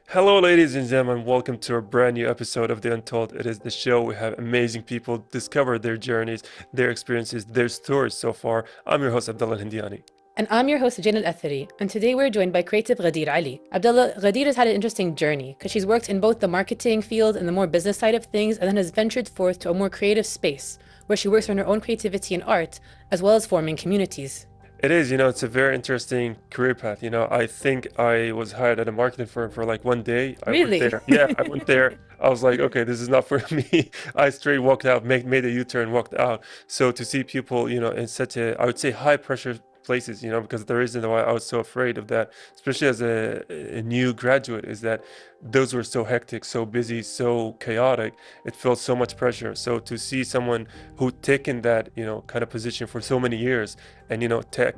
Hello, ladies and gentlemen. Welcome to a brand new episode of The Untold. It is the show we have amazing people discover their journeys, their experiences, their stories so far. I'm your host, Abdullah Hindiani. And I'm your host, Jane Al-Athari, and today we're joined by creative Ghadeer Ali. Abdullah, Ghadeer has had an interesting journey because she's worked in both the marketing field and the more business side of things, and then has ventured forth to a more creative space where she works on her own creativity and art, as well as forming communities. It is, it's a very interesting career path. I think I was hired at a marketing firm for like one day. I went Really? there. Yeah, I went there. I was like, okay, this is not for me. I straight walked out, made a U-turn, walked out. So to see people, in such I would say high pressure places, because the reason why I was so afraid of that, especially as a new graduate, is that those were so hectic, so busy, so chaotic. It felt so much pressure. So to see someone who taken that, kind of position for so many years and,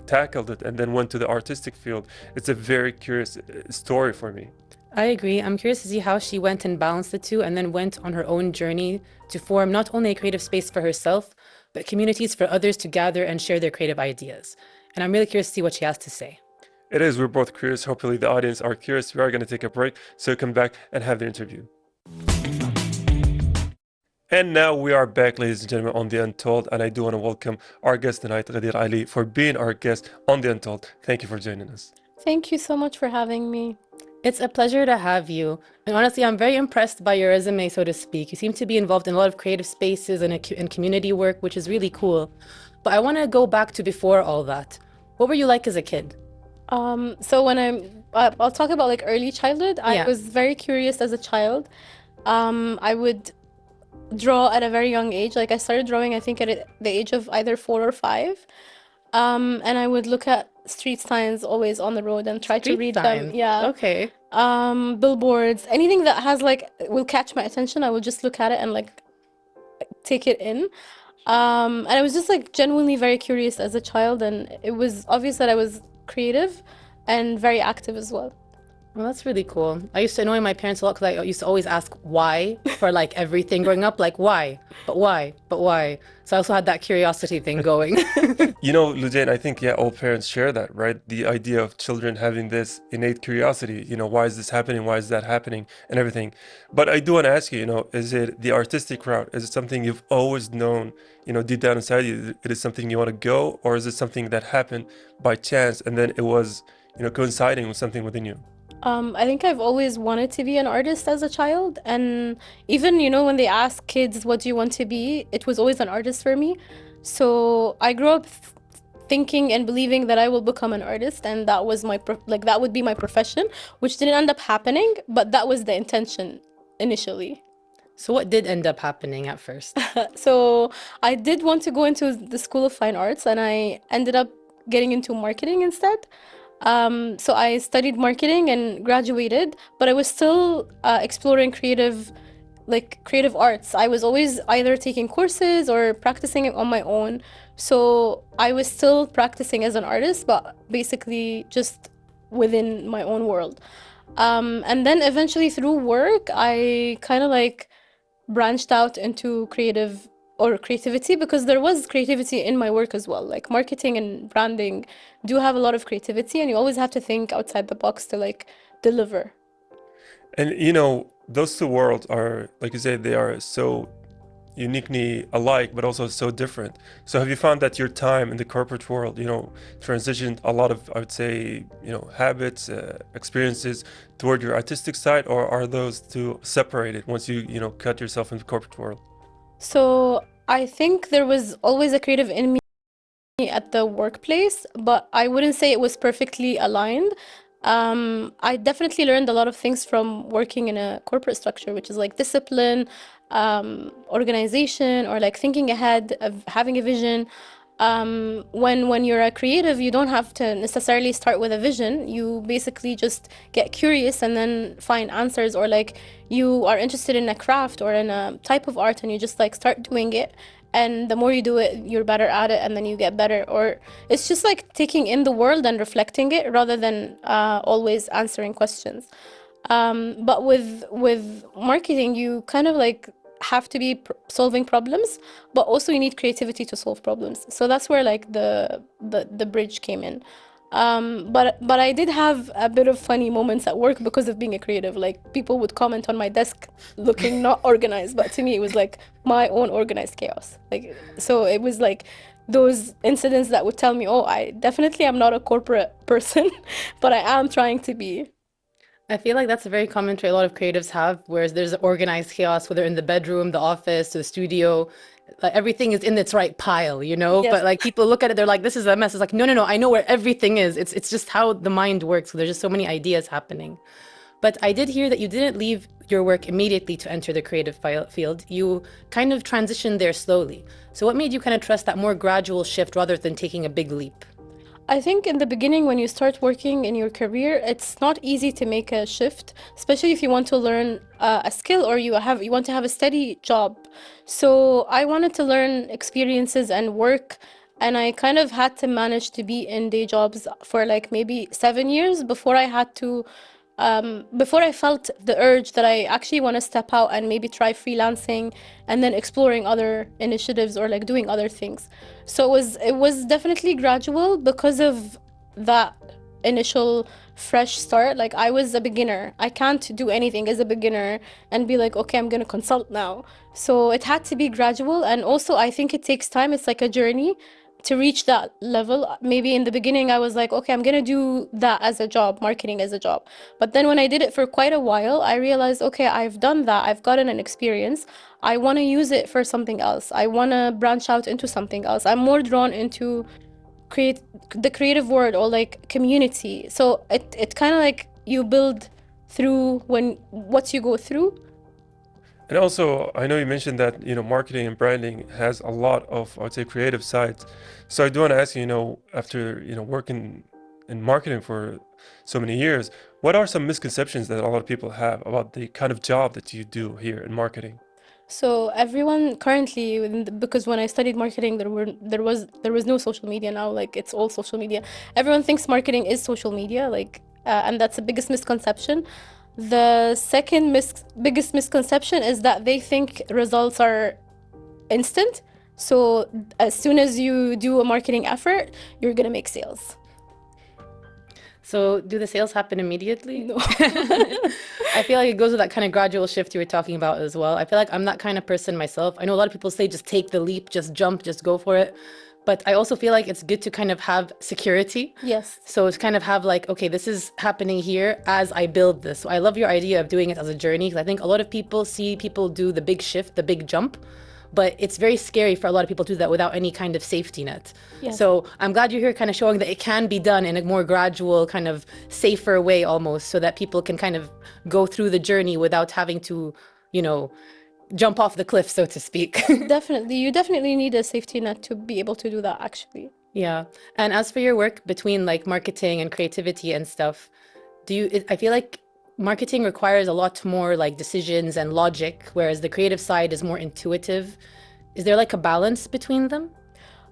tackled it and then went to the artistic field, it's a very curious story for me. I agree. I'm curious to see how she went and balanced the two and then went on her own journey to form not only a creative space for herself, but communities for others to gather and share their creative ideas. And I'm really curious to see what she has to say. It is. We're both curious. Hopefully the audience are curious. We are going to take a break, so come back and have the interview. And now we are back, ladies and gentlemen, on The Untold, and I do want to welcome our guest tonight, Ghadeer Ali, for being our guest on The Untold. Thank you for joining us. Thank you so much for having me. It's a pleasure to have you. And honestly, I'm very impressed by your resume, so to speak. You seem to be involved in a lot of creative spaces and community work, which is really cool. But I want to go back to before all that. What were you like as a kid? So when I'll talk about like early childhood. I Yeah. was very curious as a child. I would draw at a very young age. Like I started drawing, I think the age of either 4 or 5. And I would look at street signs always on the road and try to Street read signs. them. Yeah. Okay. Billboards, anything that has like will catch my attention, I will just look at it and like take it in. And I was just like genuinely very curious as a child, and it was obvious that I was creative and very active as well. Well, that's really cool. I used to annoy my parents a lot because I used to always ask why for like everything growing up, like why, but why, but why. So I also had that curiosity thing going. Lujain, I think, yeah, all parents share that, right? The idea of children having this innate curiosity, why is this happening? Why is that happening? And everything. But I do want to ask you, is it the artistic route? Is it something you've always known, deep down inside you, it is something you want to go? Or is it something that happened by chance and then it was, coinciding with something within you? I think I've always wanted to be an artist as a child, and even, when they ask kids, what do you want to be? It was always an artist for me. So I grew up thinking and believing that I will become an artist, and that was that would be my profession, which didn't end up happening, but that was the intention initially. So what did end up happening at first? So I did want to go into the School of Fine Arts, and I ended up getting into marketing instead. So I studied marketing and graduated, but I was still exploring creative arts. I was always either taking courses or practicing it on my own. So I was still practicing as an artist, but basically just within my own world. And then eventually through work, I kind of like branched out into creativity, because there was creativity in my work as well. Like marketing and branding do have a lot of creativity, and you always have to think outside the box to like deliver. And those two worlds are, like you said, they are so uniquely alike, but also so different. So have you found that your time in the corporate world, transitioned a lot of, I would say, habits, experiences toward your artistic side, or are those two separated once you, cut yourself in the corporate world? So I think there was always a creative in me at the workplace, but I wouldn't say it was perfectly aligned. I definitely learned a lot of things from working in a corporate structure, which is like discipline, organization, or like thinking ahead, of having a vision. When you're a creative, you don't have to necessarily start with a vision. You basically just get curious and then find answers, or like you are interested in a craft or in a type of art, and you just like start doing it. And the more you do it, you're better at it, and then you get better. Or it's just like taking in the world and reflecting it rather than always answering questions. But with marketing, you kind of like have to be solving problems, but also you need creativity to solve problems. So that's where like the bridge came in. But I did have a bit of funny moments at work because of being a creative. Like people would comment on my desk looking not organized, but to me it was like my own organized chaos. Like so it was like those incidents that would tell me, oh, I definitely am not a corporate person, but I am trying to be. I feel like that's a very common trait a lot of creatives have, whereas there's organized chaos, whether in the bedroom, the office, the studio, like everything is in its right pile, you know? Yes. But like people look at it, they're like, this is a mess. It's like, no, no, no, I know where everything is. It's just how the mind works. So there's just so many ideas happening. But I did hear that you didn't leave your work immediately to enter the creative field. You kind of transitioned there slowly. So what made you kind of trust that more gradual shift rather than taking a big leap? I think in the beginning, when you start working in your career, it's not easy to make a shift, especially if you want to learn a skill or you want to have a steady job. So I wanted to learn experiences and work, and I kind of had to manage to be in day jobs for like maybe 7 years before I had to before I felt the urge that I actually want to step out and maybe try freelancing and then exploring other initiatives or like doing other things. So it was definitely gradual because of that initial fresh start. Like I was a beginner. I can't do anything as a beginner and be like, okay, I'm gonna consult now. So it had to be gradual, and also I think it takes time. It's like a journey to reach that level. Maybe in the beginning I was like, okay, I'm gonna do that as a job, marketing as a job. But then when I did it for quite a while, I realized, okay, I've done that, I've gotten an experience. I want to use it for something else. I want to branch out into something else. I'm more drawn into create the creative world or like community. So it kind of like you build through when what you go through. And also, I know you mentioned that, marketing and branding has a lot of, I would say, creative sides. So I do want to ask you, after, working in marketing for so many years, what are some misconceptions that a lot of people have about the kind of job that you do here in marketing? So everyone currently, because when I studied marketing, there was no social media. Now like it's all social media. Everyone thinks marketing is social media, like, and that's the biggest misconception. The second biggest misconception is that they think results are instant. So as soon as you do a marketing effort, you're gonna make sales. So do the sales happen immediately? No. I feel like it goes with that kind of gradual shift you were talking about as well. I feel like I'm that kind of person myself. I know a lot of people say just take the leap, just jump, just go for it. But I also feel like it's good to kind of have security. Yes. So it's kind of have like, okay, this is happening here as I build this. So I love your idea of doing it as a journey, because I think a lot of people see people do the big shift, the big jump, but it's very scary for a lot of people to do that without any kind of safety net. Yes. So I'm glad you're here kind of showing that it can be done in a more gradual, kind of safer way almost, so that people can kind of go through the journey without having to, jump off the cliff, so to speak. Definitely, you definitely need a safety net to be able to do that, actually. Yeah. And as for your work between like marketing and creativity and stuff, I feel like marketing requires a lot more like decisions and logic, whereas the creative side is more intuitive. Is there like a balance between them?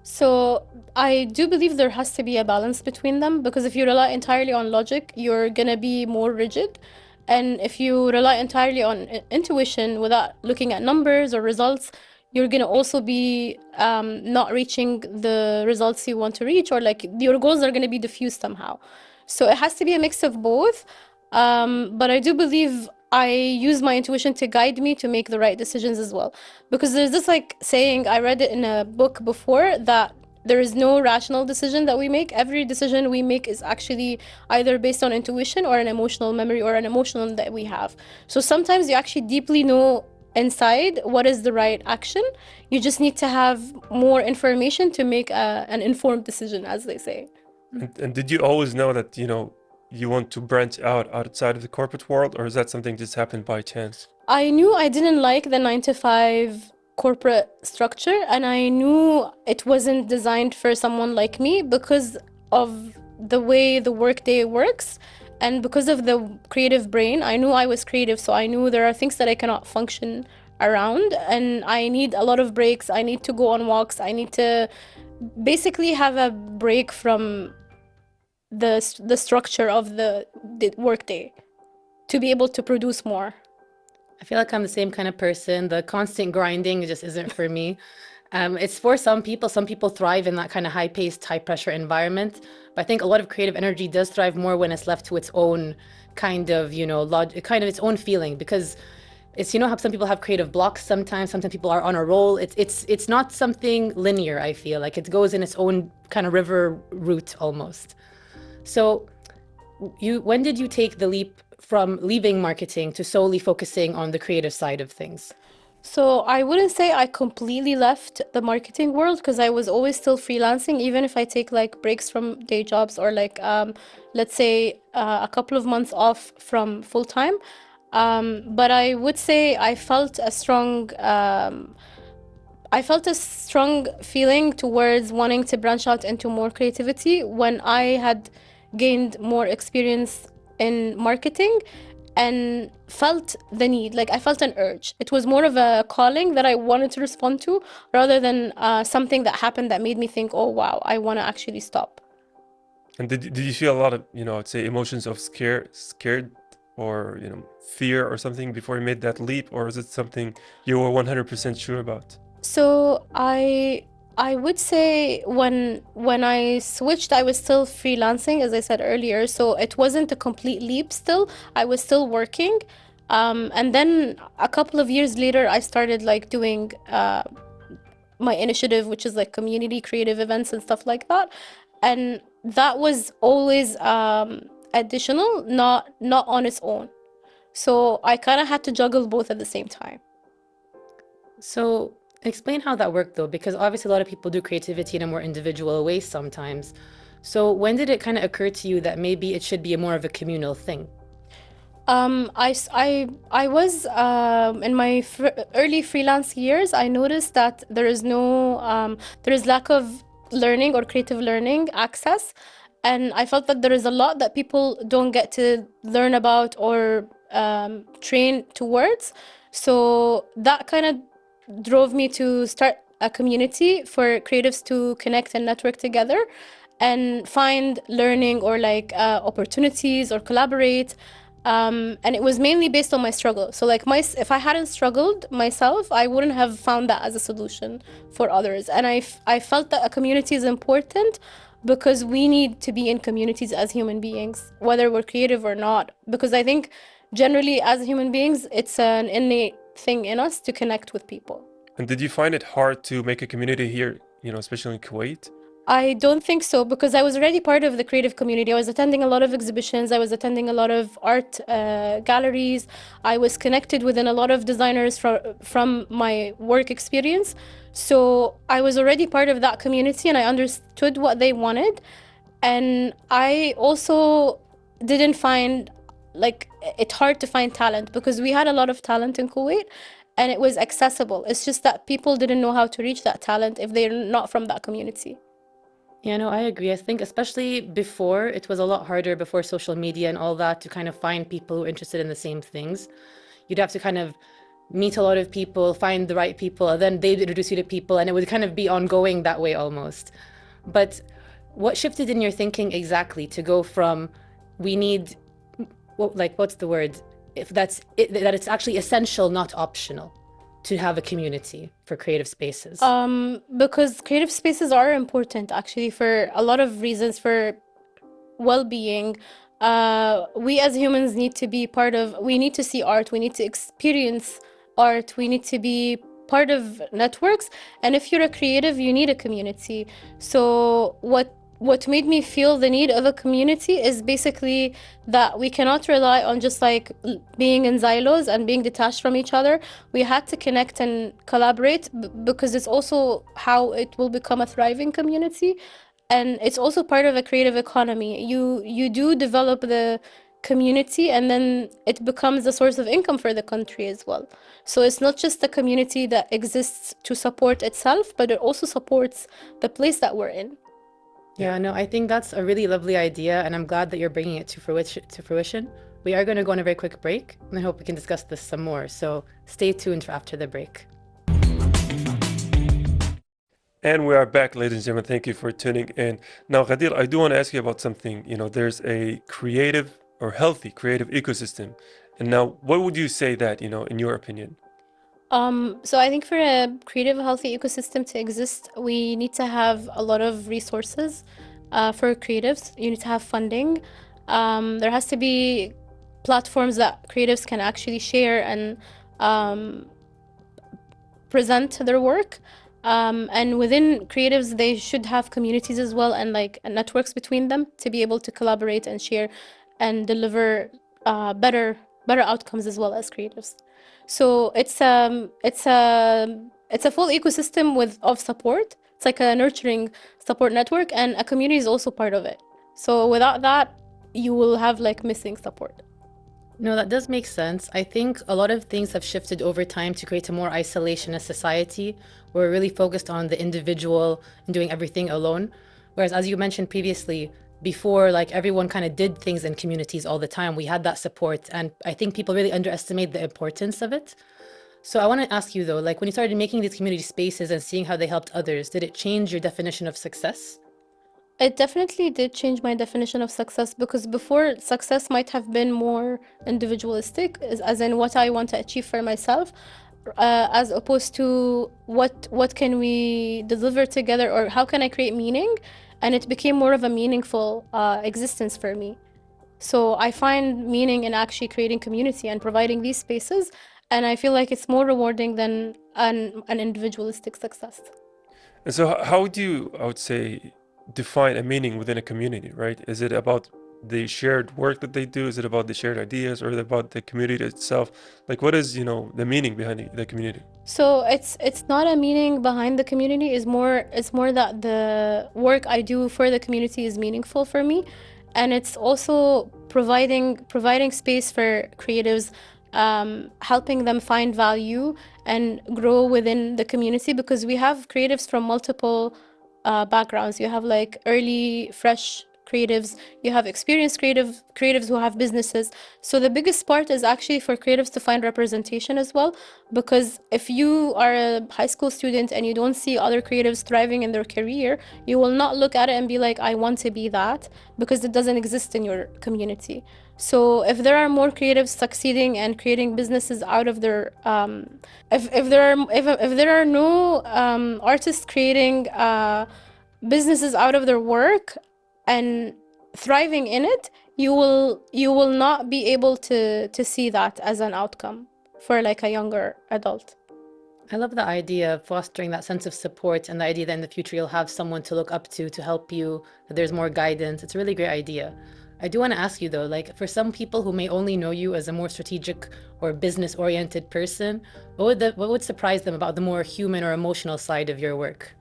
So I do believe there has to be a balance between them, because if you rely entirely on logic, you're gonna be more rigid. And if you rely entirely on intuition without looking at numbers or results, you're gonna also be not reaching the results you want to reach, or like your goals are gonna be diffused somehow. So it has to be a mix of both. But I do believe I use my intuition to guide me to make the right decisions as well. Because there's this like saying, I read it in a book before, that there is no rational decision that we make. Every decision we make is actually either based on intuition or an emotional memory or an emotional that we have. So sometimes you actually deeply know inside what is the right action. You just need to have more information to make an informed decision, as they say. And did you always know that, you want to branch out outside of the corporate world, or is that something just happened by chance? I knew I didn't like the 9 to 5 corporate structure, and I knew it wasn't designed for someone like me because of the way the workday works and because of the creative brain. I knew I was creative, so I knew there are things that I cannot function around, and I need a lot of breaks. I need to go on walks. I need to basically have a break from the structure of the workday to be able to produce more. I feel like I'm the same kind of person. The constant grinding just isn't for me. It's for some people. Some people thrive in that kind of high-paced, high-pressure environment. But I think a lot of creative energy does thrive more when it's left to its own kind of, kind of its own feeling. Because it's, how some people have creative blocks sometimes. Sometimes people are on a roll. It's not something linear, I feel. Like it goes in its own kind of river route almost. So when did you take the leap from leaving marketing to solely focusing on the creative side of things? So I wouldn't say I completely left the marketing world because I was always still freelancing, even if I take like breaks from day jobs or like let's say a couple of months off from full time. But I would say I felt a strong feeling towards wanting to branch out into more creativity when I had gained more experience in marketing and felt the need, like I felt an urge. It was more of a calling that I wanted to respond to rather than something that happened that made me think, oh wow, I want to actually stop. And did you feel a lot of, I'd say emotions of scared or, fear or something before you made that leap? Or is it something you were 100% sure about? So I would say when I switched, I was still freelancing, as I said earlier. So it wasn't a complete leap still. I was still working. And then a couple of years later, I started like doing my initiative, which is like community creative events and stuff like that. And that was always additional, not on its own. So I kind of had to juggle both at the same time. So explain how that worked though, because obviously a lot of people do creativity in a more individual way sometimes. So when did it kind of occur to you that maybe it should be more of a communal thing? I was in my early freelance years. I noticed that there is lack of learning or creative learning access, and I felt that there is a lot that people don't get to learn about or train towards. So that kind of drove me to start a community for creatives to connect and network together and find learning or like opportunities or collaborate. And it was mainly based on my struggle. So like if I hadn't struggled myself, I wouldn't have found that as a solution for others. And I felt that a community is important because we need to be in communities as human beings, whether we're creative or not. Because I think generally as human beings, it's an innate thing in us to connect with people. And did you find it hard to make a community here, especially in Kuwait? I don't think so, because I was already part of the creative community. I was attending a lot of exhibitions. I was attending a lot of art galleries. I was connected within a lot of designers from my work experience. So I was already part of that community and I understood what they wanted. And I also didn't find it hard to find talent, because we had a lot of talent in Kuwait and it was accessible. It's just that people didn't know how to reach that talent if they're not from that community. Yeah, no, I agree. I think especially before, it was a lot harder before social media and all that to kind of find people who are interested in the same things. You'd have to kind of meet a lot of people, find the right people, and then they'd introduce you to people, and it would kind of be ongoing that way almost. But what shifted in your thinking exactly to go from we need, what's the word? That it's actually essential, not optional, to have a community for creative spaces? Because creative spaces are important actually for a lot of reasons, for well-being. We as humans need to be we need to see art, we need to experience art, we need to be part of networks. And if you're a creative, you need a community. So what made me feel the need of a community is basically that we cannot rely on just like being in silos and being detached from each other. We had to connect and collaborate because it's also how it will become a thriving community. And it's also part of a creative economy. You do develop the community and then it becomes a source of income for the country as well. So it's not just a community that exists to support itself, but it also supports the place that we're in. Yeah, no, I think that's a really lovely idea, and I'm glad that you're bringing it to fruition. We are going to go on a very quick break, and I hope we can discuss this some more. So stay tuned for after the break. And we are back, ladies and gentlemen. Thank you for tuning in. Now, Ghadeer, I do want to ask you about something. There's a creative or healthy creative ecosystem. And now, what would you say that, in your opinion? So I think for a creative, healthy ecosystem to exist, we need to have a lot of resources for creatives. You need to have funding. There has to be platforms that creatives can actually share and present their work. And within creatives, they should have communities as well, and like networks between them to be able to collaborate and share and deliver better outcomes as well as creatives. So it's a full ecosystem of support. It's like a nurturing support network, and a community is also part of it. So without that, you will have like missing support. No, that does make sense. I think a lot of things have shifted over time to create a more isolationist society. We're really focused on the individual and doing everything alone. Whereas, as you mentioned previously, before, like everyone kind of did things in communities all the time, we had that support. And I think people really underestimate the importance of it. So I want to ask you though, like when you started making these community spaces and seeing how they helped others, did it change your definition of success? It definitely did change my definition of success, because before, success might have been more individualistic, as in what I want to achieve for myself, as opposed to what can we deliver together, or how can I create meaning, and it became more of a meaningful existence for me. So I find meaning in actually creating community and providing these spaces, and I feel like it's more rewarding than an individualistic success. And so how would you, I would say, define a meaning within a community, right? Is it about the shared work that they do? Is it about the shared ideas, or is it about the community itself? Like, what is, the meaning behind the community? So it's not a meaning behind the community. It's more that the work I do for the community is meaningful for me, and it's also providing space for creatives, helping them find value and grow within the community, because we have creatives from multiple backgrounds. You have like early, fresh creatives, you have experienced creatives who have businesses. So the biggest part is actually for creatives to find representation as well, because if you are a high school student and you don't see other creatives thriving in their career, you will not look at it and be like, I want to be that, because it doesn't exist in your community. So if there are more creatives succeeding and creating businesses out of their if there are no artists creating businesses out of their work and thriving in it, you will not be able to see that as an outcome for like a younger adult. I love the idea of fostering that sense of support and the idea that in the future you'll have someone to look up to help you, that there's more guidance. It's a really great idea. I do want to ask you though, like for some people who may only know you as a more strategic or business-oriented person, what would surprise them about the more human or emotional side of your work?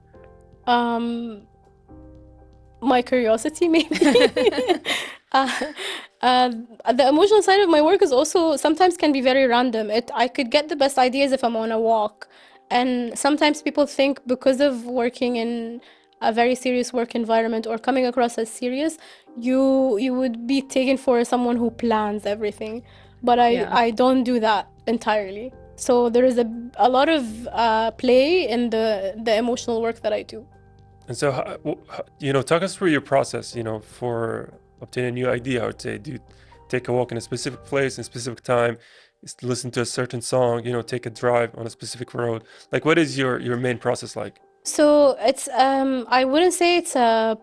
My curiosity, maybe. uh, the emotional side of my work is also sometimes can be very random. I could get the best ideas if I'm on a walk, and sometimes people think because of working in a very serious work environment or coming across as serious, you would be taken for someone who plans everything, but Yeah. I don't do that entirely. So there is a lot of play in the emotional work that I do. And so, talk us through your process, for obtaining a new idea. I would say, do you take a walk in a specific place, in a specific time, listen to a certain song, take a drive on a specific road? Like, what is your main process like? So it's I wouldn't say it's a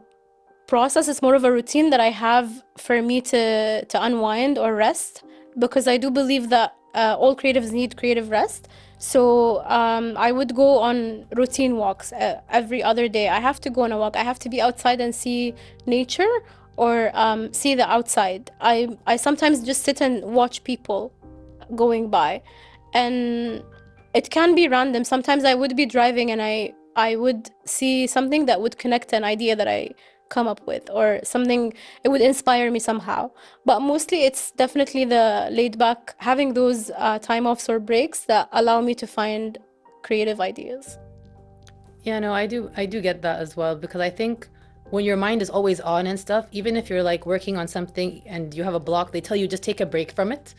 process, it's more of a routine that I have for me to unwind or rest, because I do believe that all creatives need creative rest. So I would go on routine walks every other day. I have to go on a walk. I have to be outside and see nature, or see the outside. I sometimes just sit and watch people going by, and it can be random. Sometimes I would be driving and I would see something that would connect an idea that I come up with, or something, it would inspire me somehow. But mostly it's definitely the laid back, having those time offs or breaks that allow me to find creative ideas. Yeah, no, I do get that as well, because I think when your mind is always on and stuff, even if you're like working on something and you have a block, they tell you just take a break from it.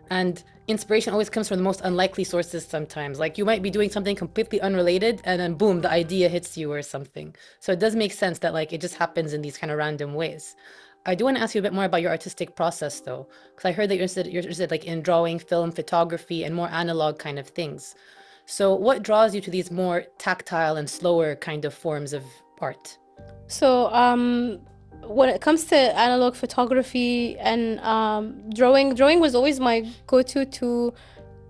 And inspiration always comes from the most unlikely sources sometimes. Like you might be doing something completely unrelated and then boom, the idea hits you or something. So it does make sense that like it just happens in these kind of random ways. I do want to ask you a bit more about your artistic process though, because I heard that you're interested like in drawing, film, photography, and more analog kind of things. So what draws you to these more tactile and slower kind of forms of art? So, when it comes to analog photography and drawing was always my go-to to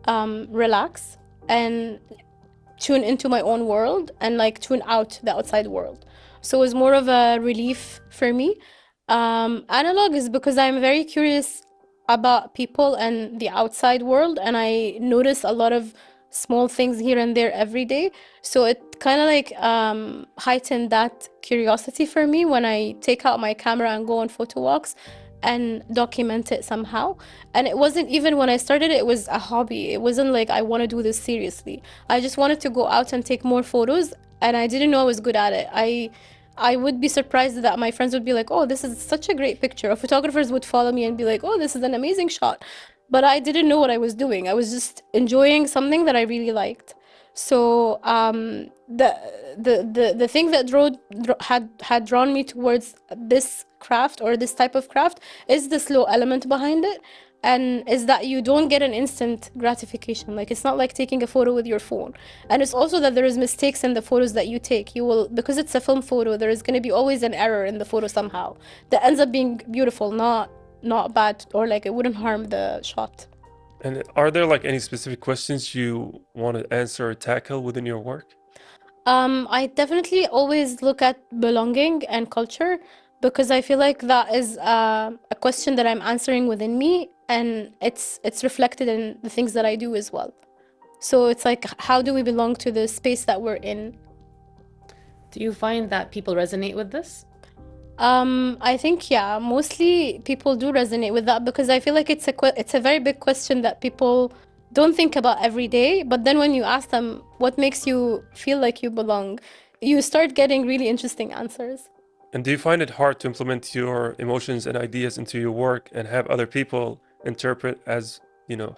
relax and tune into my own world and like tune out the outside world. So it was more of a relief for me. Analog is because I'm very curious about people and the outside world, and I notice a lot of small things here and there every day. So it kind of like heightened that curiosity for me when I take out my camera and go on photo walks and document it somehow. And it wasn't even when I started it was a hobby. It wasn't like I want to do this seriously. I just wanted to go out and take more photos, and I didn't know I was good at it. I would be surprised that my friends would be like, oh, this is such a great picture. Or photographers would follow me and be like, oh, this is an amazing shot. But I didn't know what I was doing. I was just enjoying something that I really liked. So the thing that had drawn me towards this craft or this type of craft is the slow element behind it, and is that you don't get an instant gratification. Like, it's not like taking a photo with your phone. And it's also that there is mistakes in the photos that you take. You will, because it's a film photo, there is going to be always an error in the photo somehow that ends up being beautiful, not bad, or like it wouldn't harm the shot. And are there like any specific questions you want to answer or tackle within your work? I definitely always look at belonging and culture, because I feel like that is a question that I'm answering within me, and it's reflected in the things that I do as well. So it's like, how do we belong to the space that we're in? Do you find that people resonate with this? I think, yeah, mostly people do resonate with that, because I feel like it's a very big question that people don't think about every day. But then when you ask them what makes you feel like you belong, you start getting really interesting answers. And do you find it hard to implement your emotions and ideas into your work and have other people interpret as,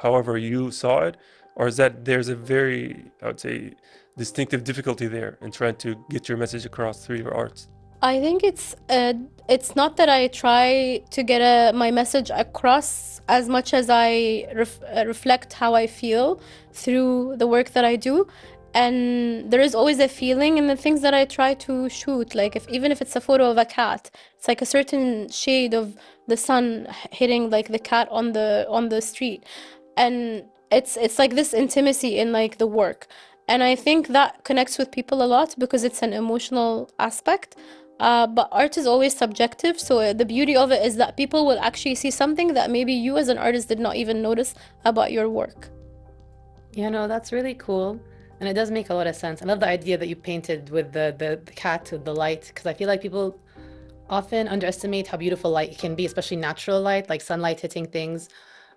however you saw it? Or is that there's a very, I would say, distinctive difficulty there in trying to get your message across through your arts? I think it's not that I try to get my message across as much as I reflect how I feel through the work that I do. And there is always a feeling in the things that I try to shoot. Like, even if it's a photo of a cat, it's like a certain shade of the sun hitting like the cat on the street, and it's like this intimacy in like the work. And I think that connects with people a lot because it's an emotional aspect. But art is always subjective, so the beauty of it is that people will actually see something that maybe you as an artist did not even notice about your work. Yeah, no, that's really cool. And it does make a lot of sense. I love the idea that you painted with the cat with the light, because I feel like people often underestimate how beautiful light can be, especially natural light, like sunlight hitting things.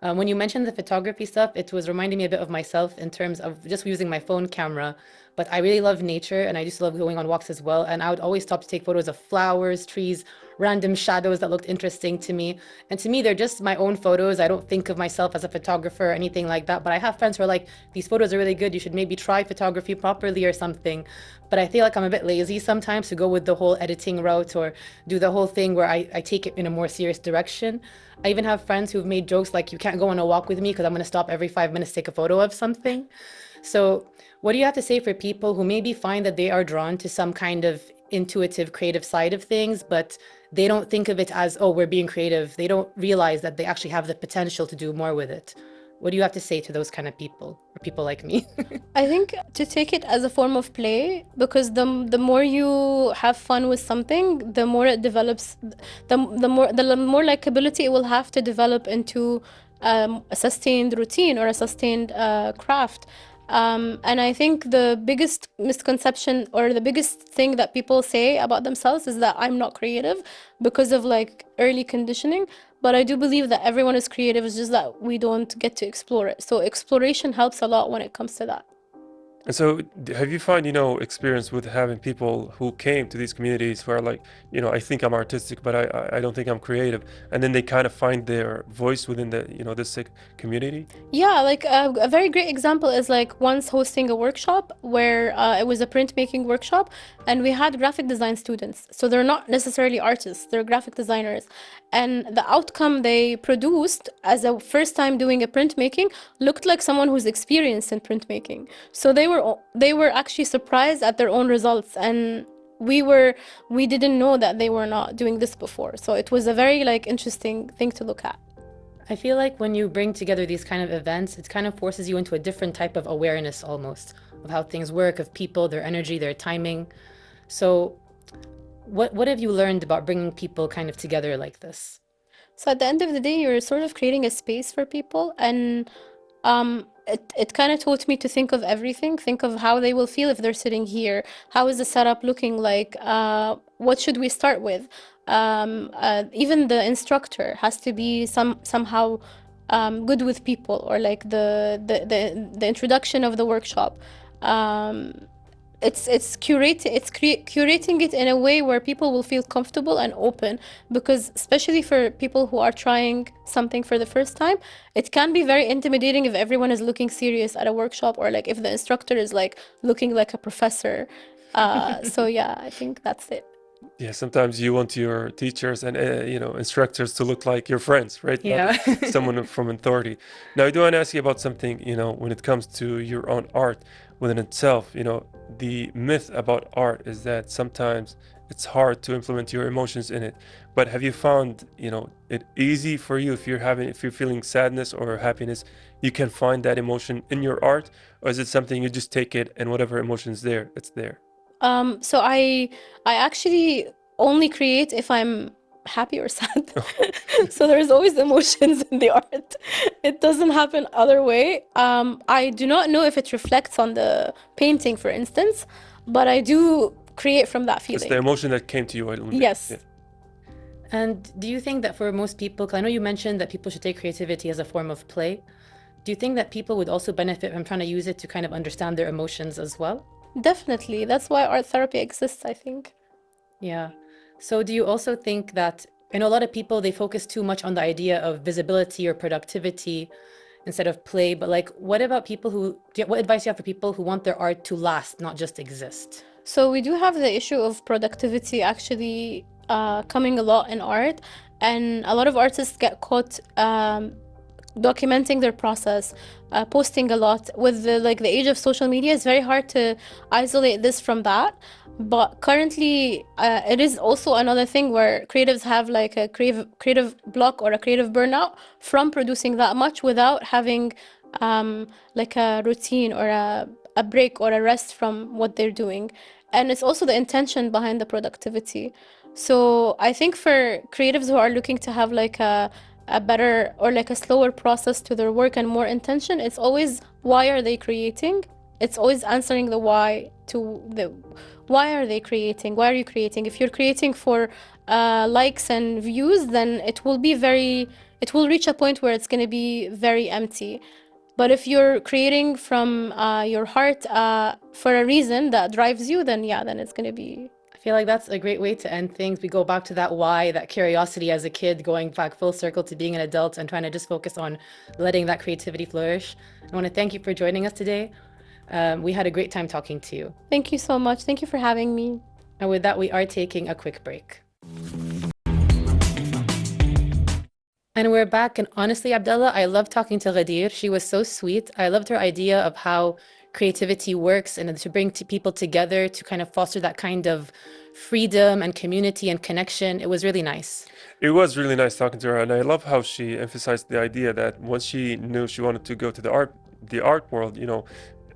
When you mentioned the photography stuff, it was reminding me a bit of myself in terms of just using my phone camera. But I really love nature, and I just love going on walks as well. And I would always stop to take photos of flowers, trees, random shadows that looked interesting to me. And to me, they're just my own photos. I don't think of myself as a photographer or anything like that. But I have friends who are like, these photos are really good. You should maybe try photography properly or something. But I feel like I'm a bit lazy sometimes to go with the whole editing route or do the whole thing where I take it in a more serious direction. I even have friends who've made jokes like, you can't go on a walk with me because I'm going to stop every 5 minutes to take a photo of something. So what do you have to say for people who maybe find that they are drawn to some kind of intuitive, creative side of things, but they don't think of it as, oh, we're being creative. They don't realize that they actually have the potential to do more with it. What do you have to say to those kind of people, or people like me? I think to take it as a form of play, because the more you have fun with something, the more it develops, the more likability it will have to develop into a sustained routine or a sustained craft. And I think the biggest misconception or the biggest thing that people say about themselves is that I'm not creative because of like early conditioning. But I do believe that everyone is creative, it's just that we don't get to explore it. So exploration helps a lot when it comes to that. And so have you found, experience with having people who came to these communities who are like, I think I'm artistic, but I don't think I'm creative. And then they kind of find their voice within the, this community? Yeah, like a very great example is like once hosting a workshop where it was a printmaking workshop, and we had graphic design students. So they're not necessarily artists, they're graphic designers. And the outcome they produced as a first time doing a printmaking looked like someone who's experienced in printmaking. So they they were actually surprised at their own results, and we didn't know that they were not doing this before. So it was a very like interesting thing to look at. I feel like when you bring together these kind of events, it kind of forces you into a different type of awareness almost of how things work, of people, their energy, their timing. So what have you learned about bringing people kind of together like this? So at the end of the day, you're sort of creating a space for people, and it kind of taught me to think of everything, think of how they will feel if they're sitting here. How is the setup looking like? What should we start with? Even the instructor has to be somehow good with people, or like the introduction of the workshop. It's curating it in a way where people will feel comfortable and open, because especially for people who are trying something for the first time, it can be very intimidating if everyone is looking serious at a workshop, or like if the instructor is like looking like a professor. So yeah, I think that's it. Yeah, sometimes you want your teachers and instructors to look like your friends, right? Yeah. Not someone from authority. Now, I do want to ask you about something, when it comes to your own art within itself. The myth about art is that sometimes it's hard to implement your emotions in it. But have you found, it easy for you if you're feeling sadness or happiness, you can find that emotion in your art? Or is it something you just take it and whatever emotion's there, it's there? So I actually only create if I'm happy or sad. So there's always emotions in the art. It doesn't happen other way. I do not know if it reflects on the painting, for instance, but I do create from that It's feeling. the emotion that came to you. Yes. Yeah. And do you think that for most people, 'cause I know you mentioned that people should take creativity as a form of play. Do you think that people would also benefit from trying to use it to kind of understand their emotions as well? Definitely. That's why art therapy exists, I think. Yeah. So do you also think that, I know a lot of people, they focus too much on the idea of visibility or productivity instead of play, but like, what about people what advice do you have for people who want their art to last, not just exist? So we do have the issue of productivity actually coming a lot in art, and a lot of artists get caught documenting their process, posting a lot. With the age of social media, it's very hard to isolate this from that. But currently, it is also another thing where creatives have like a creative block or a creative burnout from producing that much without having like a routine or a break or a rest from what they're doing. And it's also the intention behind the productivity. So I think for creatives who are looking to have like a better or like a slower process to their work and more intention, it's always, why are they creating? It's always answering the why to the why are they creating? Why are you creating? If you're creating for likes and views, then it will reach a point where it's going to be very empty. But if you're creating from your heart for a reason that drives you, then yeah, then it's going to be. I feel like that's a great way to end things. We go back to that why, that curiosity as a kid, going back full circle to being an adult and trying to just focus on letting that creativity flourish. I want to thank you for joining us today. We had a great time talking to you. Thank you so much. Thank you for having me. And with that, we are taking a quick break. And we're back. And honestly, Abdallah, I love talking to Ghadeer. She was so sweet. I loved her idea of how creativity works and to bring people together to kind of foster that kind of freedom and community and connection. It was really nice. It was really nice talking to her, and I love how she emphasized the idea that once she knew she wanted to go to the art world,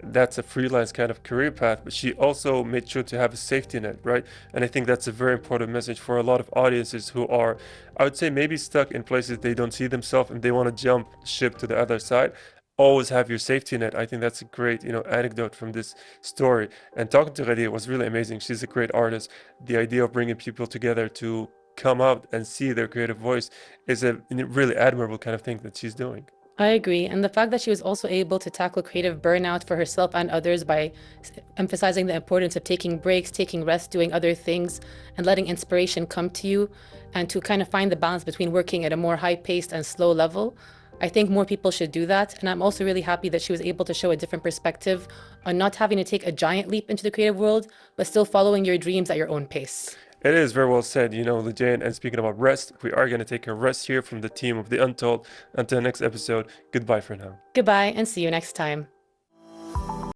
that's a freelance kind of career path, but she also made sure to have a safety net, right? And I think that's a very important message for a lot of audiences who are, I would say, maybe stuck in places they don't see themselves and they want to jump ship to the other side. Always have your safety net. I think that's a great, anecdote from this story. And talking to Ghadeer was really amazing. She's a great artist. The idea of bringing people together to come out and see their creative voice is a really admirable kind of thing that she's doing. I agree. And the fact that she was also able to tackle creative burnout for herself and others by emphasizing the importance of taking breaks, taking rest, doing other things, and letting inspiration come to you, and to kind of find the balance between working at a more high-paced and slow level. I think more people should do that. And I'm also really happy that she was able to show a different perspective on not having to take a giant leap into the creative world, but still following your dreams at your own pace. It is very well said, Lijayan. And speaking about rest, we are going to take a rest here from the team of the Untold. Until next episode, goodbye for now. Goodbye and see you next time.